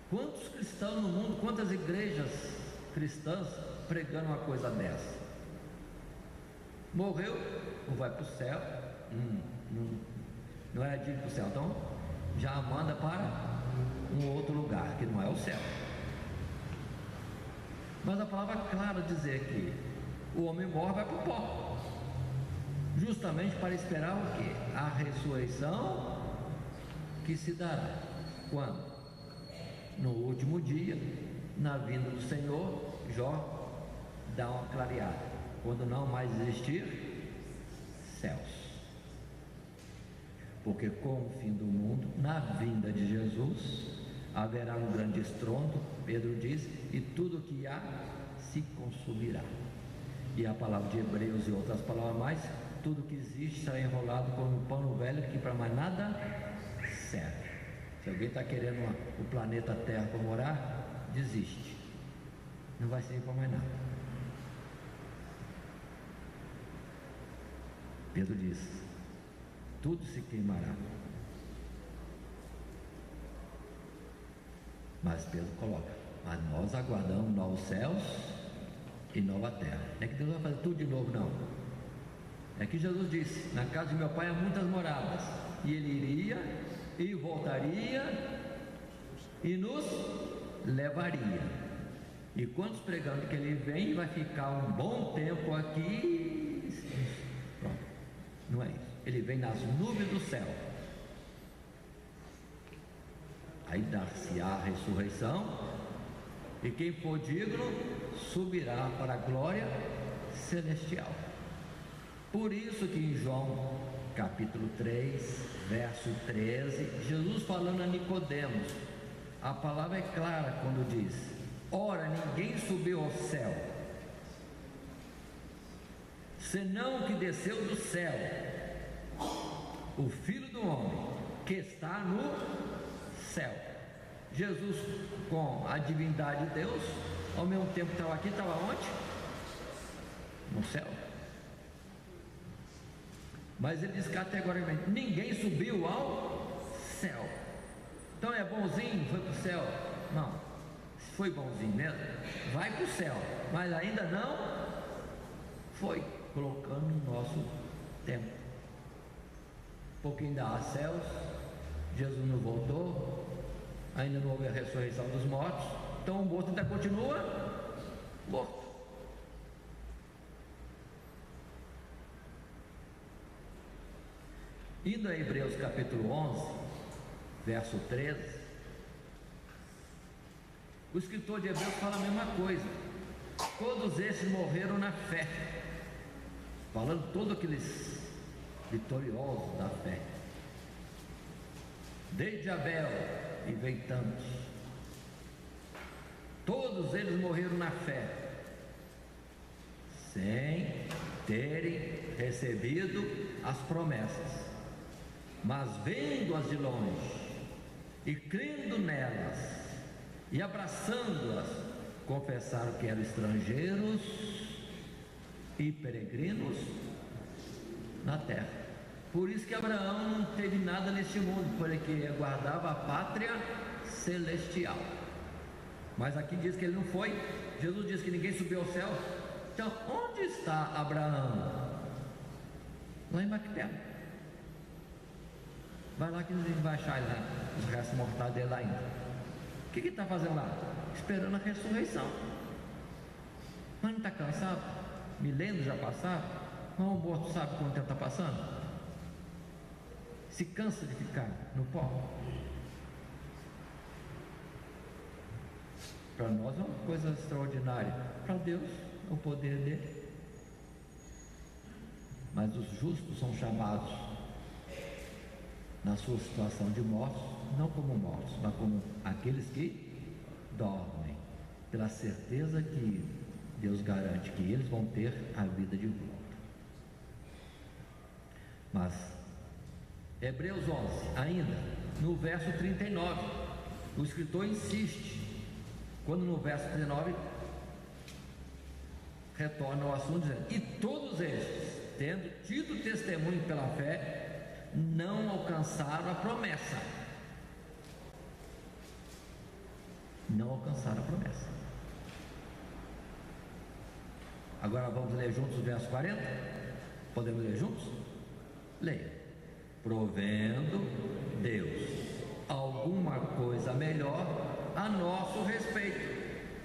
Quantos cristãos no mundo, quantas igrejas cristãs pregando uma coisa dessa? Morreu, ou vai para o céu, não é digno para o céu, então já manda para um outro lugar, que não é o céu. Mas a palavra é clara dizer que o homem morre, vai para o pó, justamente para esperar o quê? A ressurreição, que se dará quando? No último dia, na vinda do Senhor. Jó dá uma clareada: quando não mais existir céus. Porque com o fim do mundo, na vinda de Jesus, haverá um grande estrondo, Pedro diz, e tudo que há se consumirá. E a palavra de Hebreus e outras palavras mais: tudo que existe será enrolado como um pano velho que para mais nada serve. Se alguém está querendo o planeta Terra para morar, desiste, não vai servir para mais nada. Pedro diz: tudo se queimará. Mas Pedro coloca: mas nós aguardamos novos céus e nova terra. Não é que Deus vai fazer tudo de novo, não. É que Jesus disse: na casa de meu pai há muitas moradas, e ele iria e voltaria e nos levaria. E quantos pregando que ele vem e vai ficar um bom tempo aqui? Pronto, não é isso. Ele vem nas nuvens do céu. Aí dar-se-á a ressurreição, e quem for digno subirá para a glória celestial. Por isso que em João capítulo 3, verso 13, Jesus falando a Nicodemos, a palavra é clara quando diz: ora, ninguém subiu ao céu, senão o que desceu do céu, o Filho do Homem, que está no céu. Jesus, com a divindade de Deus, ao mesmo tempo estava aqui, estava onde? No céu. Mas ele diz categoricamente: ninguém subiu ao céu. Então é bonzinho, foi para o céu? Não, se foi bonzinho mesmo, vai para o céu, mas ainda não foi, colocando no nosso tempo. Um pouquinho ainda há céus, Jesus não voltou, ainda não houve a ressurreição dos mortos, então o morto ainda continua morto. Indo a Hebreus capítulo 11, verso 13, o escritor de Hebreus fala a mesma coisa. Todos esses morreram na fé, falando todos aqueles vitoriosos da fé, desde Abel e veio tantos, todos eles morreram na fé, sem terem recebido as promessas, mas vendo-as de longe e crendo nelas e abraçando-as, confessaram que eram estrangeiros e peregrinos na terra. Por isso que Abraão não teve nada neste mundo, porque guardava a pátria celestial. Mas aqui diz que ele não foi. Jesus diz que ninguém subiu ao céu. Então onde está Abraão? Lá em Macpela. Vai lá que a gente vai achar lá os restos mortais dele lá ainda. O que ele está fazendo lá? Esperando a ressurreição. Mas não está cansado? Milênios já passaram? Mas o morto sabe quanto tempo está passando? Se cansa de ficar no pó? Para nós é uma coisa extraordinária. Para Deus é o poder dele. Mas os justos são chamados na sua situação de mortos, não como mortos, mas como aqueles que dormem, pela certeza que Deus garante que eles vão ter a vida de volta. Mas Hebreus 11, ainda no verso 39, o escritor insiste, quando no verso 39 retorna ao assunto dizendo: e todos estes, tendo tido testemunho pela fé, não alcançaram a promessa. Não alcançaram a promessa. Agora vamos ler juntos o verso 40? Podemos ler juntos? Leia. Provendo Deus alguma coisa melhor a nosso respeito,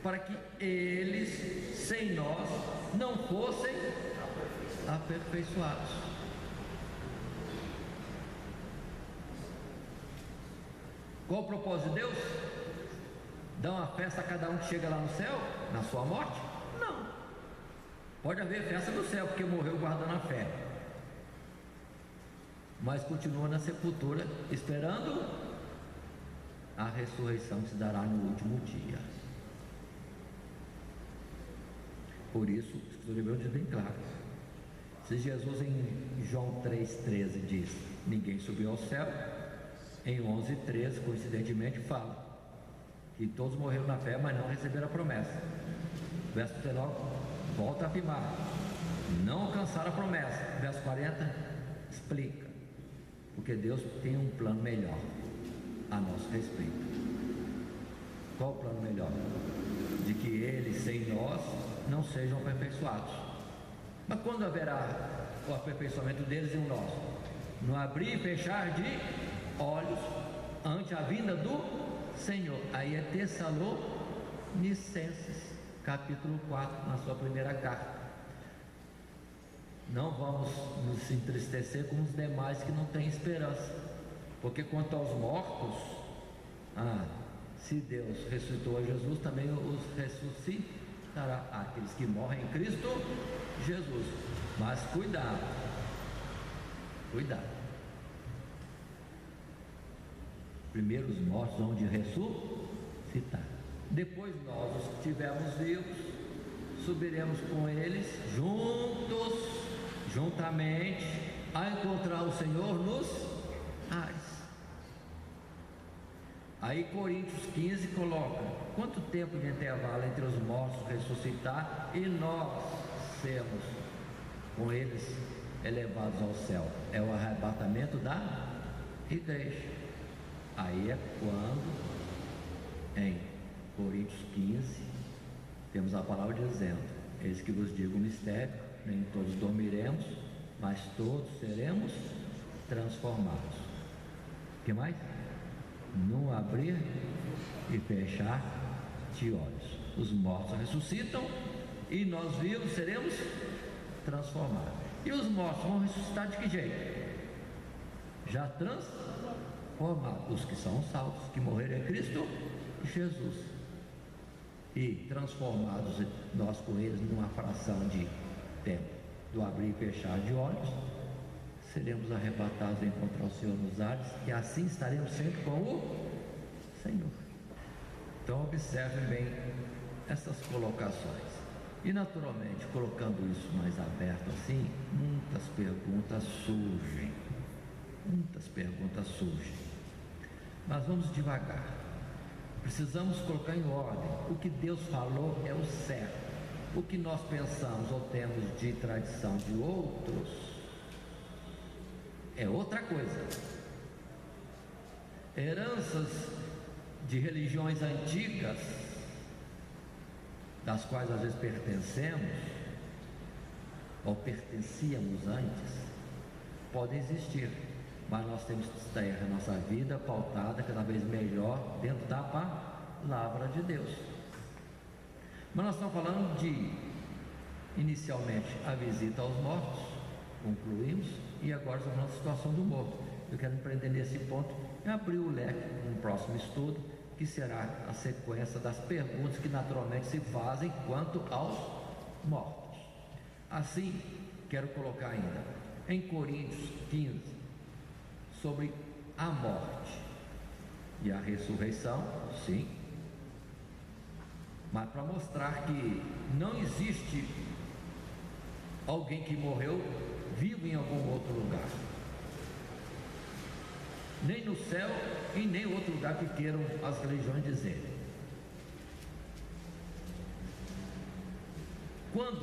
para que eles, sem nós, não fossem aperfeiçoados. Qual o propósito de Deus? Dar uma festa a cada um que chega lá no céu, na sua morte? Não. Pode haver festa no céu, porque morreu guardando a fé, mas continua na sepultura, esperando a ressurreição que se dará no último dia. Por isso, o escritor de Hebreus diz bem claro. Se Jesus em João 3,13 diz: ninguém subiu ao céu, em 11,13 coincidentemente fala que todos morreram na fé, mas não receberam a promessa. Verso 19 volta a afirmar: não alcançaram a promessa. Verso 40 explica, porque Deus tem um plano melhor a nosso respeito. Qual o plano melhor? De que eles sem nós não sejam aperfeiçoados. Mas quando haverá o aperfeiçoamento deles e o nosso? No abrir e fechar de olhos ante a vinda do Senhor. Aí é Tessalonicenses capítulo 4, na sua primeira carta. Não vamos nos entristecer com os demais que não têm esperança, porque quanto aos mortos, se Deus ressuscitou a Jesus, também os ressuscitará. Aqueles que morrem em Cristo Jesus. Mas cuidado, cuidado. Primeiro os mortos vão de ressuscitar. Depois nós, os que estivermos vivos, subiremos com eles juntamente, a encontrar o Senhor nos ares. Aí Coríntios 15 coloca: quanto tempo de intervalo entre os mortos ressuscitar e nós sermos com eles elevados ao céu? É o arrebatamento da igreja. Aí é quando, em Coríntios 15, temos a palavra dizendo: eis que vos digo o mistério, nem todos dormiremos, mas todos seremos transformados. O que mais? No abrir e fechar de olhos. Os mortos ressuscitam e nós vivos seremos transformados. E os mortos vão ressuscitar de que jeito? Já transformados, os que são salvos, que morreram em Cristo Jesus, e transformados nós com eles numa fração de tempo, do abrir e fechar de olhos, seremos arrebatados a encontrar o Senhor nos ares, e assim estaremos sempre com o Senhor. Então observem bem essas colocações. E naturalmente, colocando isso mais aberto assim, muitas perguntas surgem. Mas vamos devagar. Precisamos colocar em ordem. O que Deus falou é o certo. O que nós pensamos ou temos de tradição de outros é outra coisa. Heranças de religiões antigas, das quais às vezes pertencemos ou pertencíamos antes, podem existir, mas nós temos que ter a nossa vida pautada cada vez melhor dentro da palavra de Deus. Mas nós estamos falando de, inicialmente, a visita aos mortos, concluímos, e agora estamos falando da situação do morto. Eu quero empreender nesse ponto e abrir o leque no próximo estudo, que será a sequência das perguntas que naturalmente se fazem quanto aos mortos. Assim, quero colocar ainda em Coríntios 15 sobre a morte e a ressurreição, sim, mas para mostrar que não existe alguém que morreu vivo em algum outro lugar, nem no céu e nem outro lugar que queiram as religiões dizer. Quando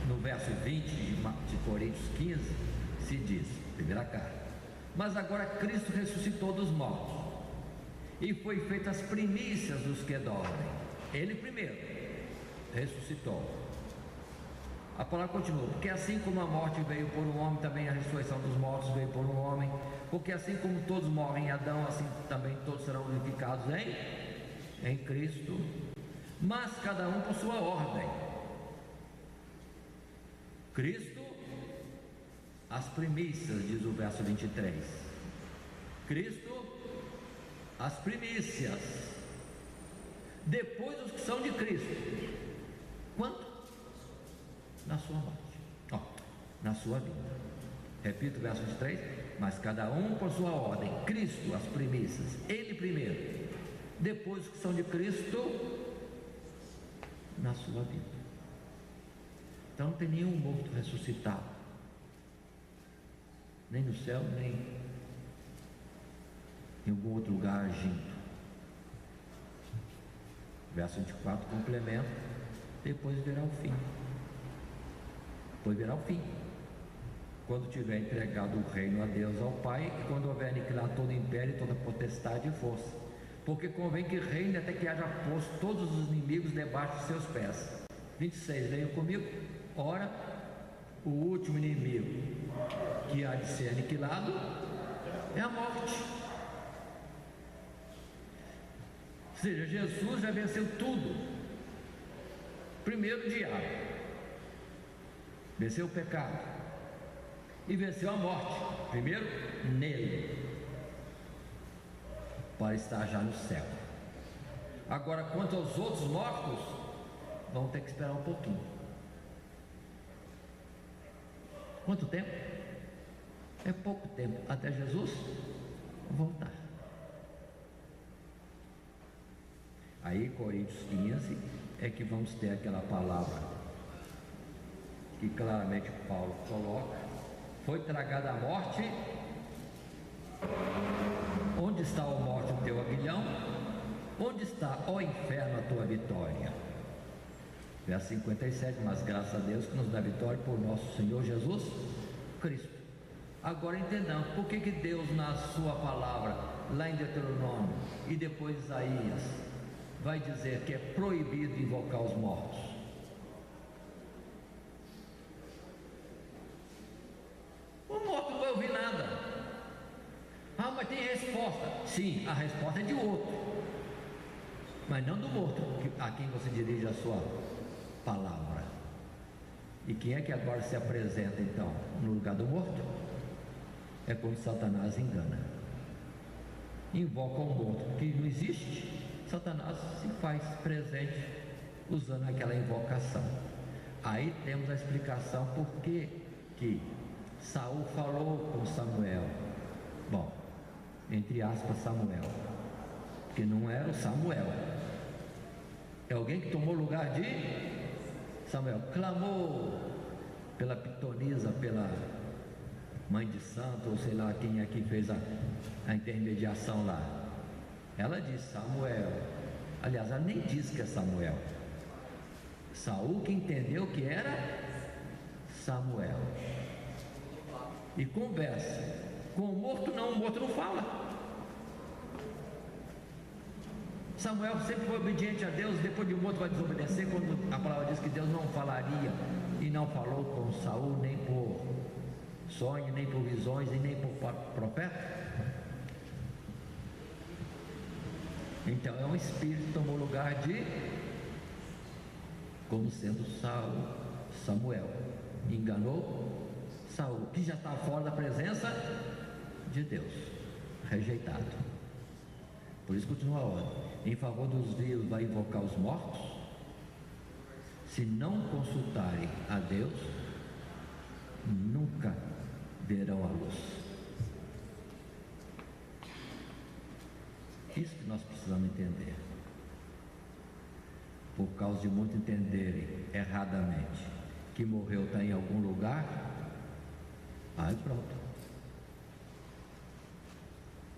no verso 20 de Coríntios 15 se diz, primeira carta: mas agora Cristo ressuscitou dos mortos e foi feitas as primícias dos que dormem. Ele primeiro ressuscitou. A palavra continua: porque assim como a morte veio por um homem, também a ressurreição dos mortos veio por um homem. Porque assim como todos morrem em Adão, assim também todos serão unificados em Cristo. Mas cada um por sua ordem. Cristo, as primícias, diz o verso 23. Cristo, as primícias. Depois os que são de Cristo. Quanto? Na sua morte, na sua vida. Repito o verso 23. Mas cada um por sua ordem. Cristo, as primícias, Ele primeiro. Depois os que são de Cristo, na sua vida. Então não tem nenhum morto ressuscitado, nem no céu, nem em algum outro lugar agindo. Verso 24 complementa: depois virá o fim. Depois virá o fim, quando tiver entregado o reino a Deus, ao Pai, e quando houver aniquilado todo império, toda potestade e força, porque convém que reine até que haja posto todos os inimigos debaixo de seus pés. 26, venham comigo. Ora, o último inimigo que há de ser aniquilado é a morte. Ou seja, Jesus já venceu tudo. Primeiro o diabo, venceu o pecado e venceu a morte, primeiro nele, para estar já no céu. Agora, quanto aos outros mortos, vão ter que esperar um pouquinho. Quanto tempo? É pouco tempo até Jesus voltar. Aí, Coríntios 15, é que vamos ter aquela palavra que claramente Paulo coloca: foi tragada a morte. Onde está, ó morte, o teu aguilhão? Onde está, ó inferno, a tua vitória? Verso 57, mas graças a Deus que nos dá vitória por nosso Senhor Jesus Cristo. Agora entendamos por que Deus, na sua palavra, lá em Deuteronômio e depois Isaías, vai dizer que é proibido invocar os mortos. O morto não vai ouvir nada. Ah, mas tem resposta. Sim, a resposta é de outro, mas não do morto, a quem você dirige a sua palavra. E quem é que agora se apresenta então no lugar do morto? É quando Satanás engana, invoca um morto que não existe. Satanás se faz presente usando aquela invocação. Aí temos a explicação por que Saul falou com Samuel. Bom, entre aspas, Samuel, porque não era o Samuel, é alguém que tomou o lugar de Samuel. Clamou pela pitonisa, pela mãe de santo, ou sei lá quem é que fez a intermediação lá. Ela disse Samuel. Aliás, ela nem disse que é Samuel. Saul que entendeu que era Samuel. E conversa com o morto não fala. Samuel sempre foi obediente a Deus. Depois de morto vai desobedecer, quando a palavra diz que Deus não falaria, e não falou com Saul nem por sonho, nem por visões, e nem por profeta. Então é um espírito que tomou lugar de, como sendo Samuel, enganou Saul, que já está fora da presença de Deus, rejeitado. Por isso continua a ordem: em favor dos vivos vai invocar os mortos. Se não consultarem a Deus, nunca verão a luz. Isso que nós precisamos entender. Por causa de muitos entenderem erradamente que morreu está em algum lugar, aí pronto.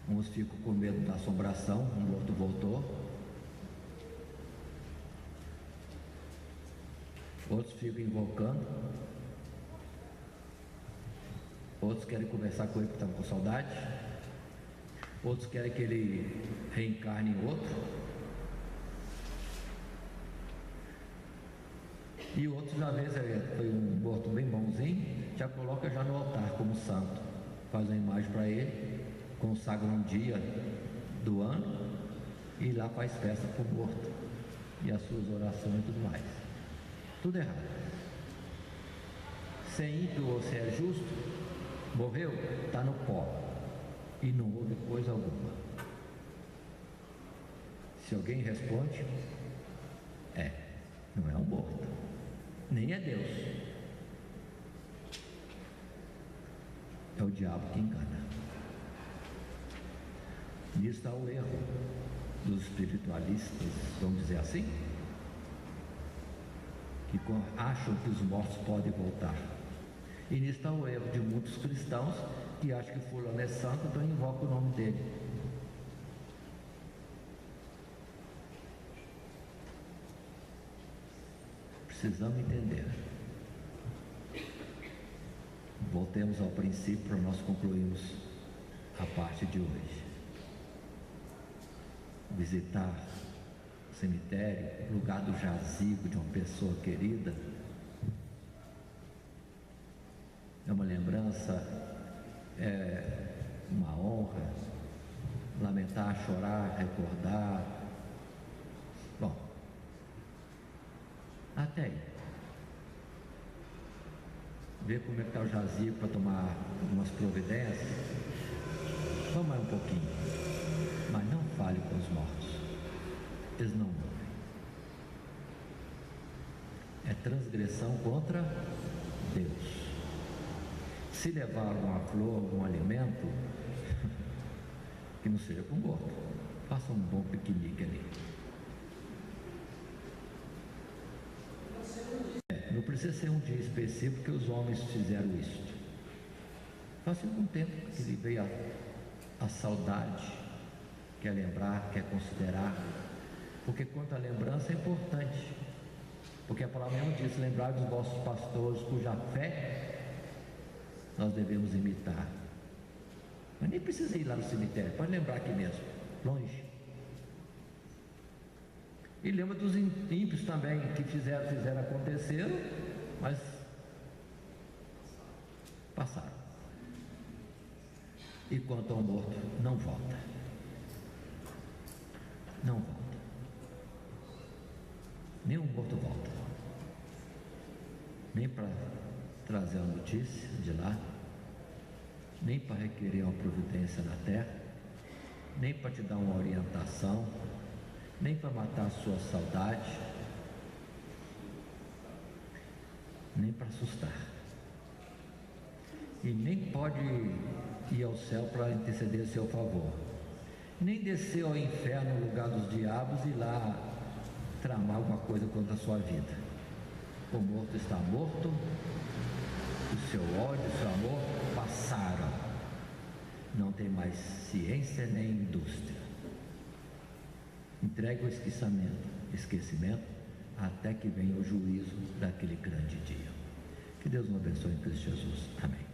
Uns ficam com medo da assombração, um outro voltou. Outros ficam invocando. Outros querem conversar com ele porque estão com saudade. Outros querem que ele reencarne em outro. E outros, às vezes, foi um morto bem bonzinho, já coloca já no altar como santo. Faz uma imagem para ele, consagra um dia do ano e lá faz festa para o morto. E as suas orações e tudo mais. Tudo errado. Se é ímpio ou se é justo, morreu, está no pó. E não houve coisa alguma. Se alguém responde, não é um morto, nem é Deus, é o diabo que engana. Nisso está o erro dos espiritualistas, vamos dizer assim, que acham que os mortos podem voltar. E nisso está o erro de muitos cristãos que acham que fulano é santo, então invoca o nome dele. Precisamos entender. Voltemos ao princípio para nós concluirmos a parte de hoje. Visitar o cemitério, lugar do jazigo de uma pessoa querida, é uma lembrança, é uma honra. Lamentar, chorar, recordar. Bom, até aí. Ver como é que está o jazigo para tomar algumas providências. Vamos mais um pouquinho. Mas não fale com os mortos. Eles não morrem. É transgressão contra Deus. se levar uma flor, um alimento, que não seja para o morto, faça um bom piquenique ali. Não precisa ser um dia específico que os homens fizeram isso. Faz algum tempo que lhe veio a saudade, quer lembrar, quer considerar, porque quanto à lembrança é importante, porque a palavra mesmo diz: lembrar dos vossos pastores cuja fé nós devemos imitar. Mas nem precisa ir lá no cemitério, pode lembrar aqui mesmo, longe. E lembra dos ímpios também, que fizeram acontecer, mas passaram. E quanto ao morto, não volta. Não volta. Nenhum morto volta. Nem para trazer a notícia de lá, nem para requerer uma providência na terra, nem para te dar uma orientação, nem para matar a sua saudade, nem para assustar. E nem pode ir ao céu para interceder a seu favor, nem descer ao inferno, no lugar dos diabos, e lá tramar alguma coisa contra a sua vida. O morto está morto, o seu ódio, o seu amor passaram, não tem mais ciência nem indústria. Entregue o esquecimento até que venha o juízo daquele grande dia. Que Deus nos abençoe em Cristo Jesus. Amém.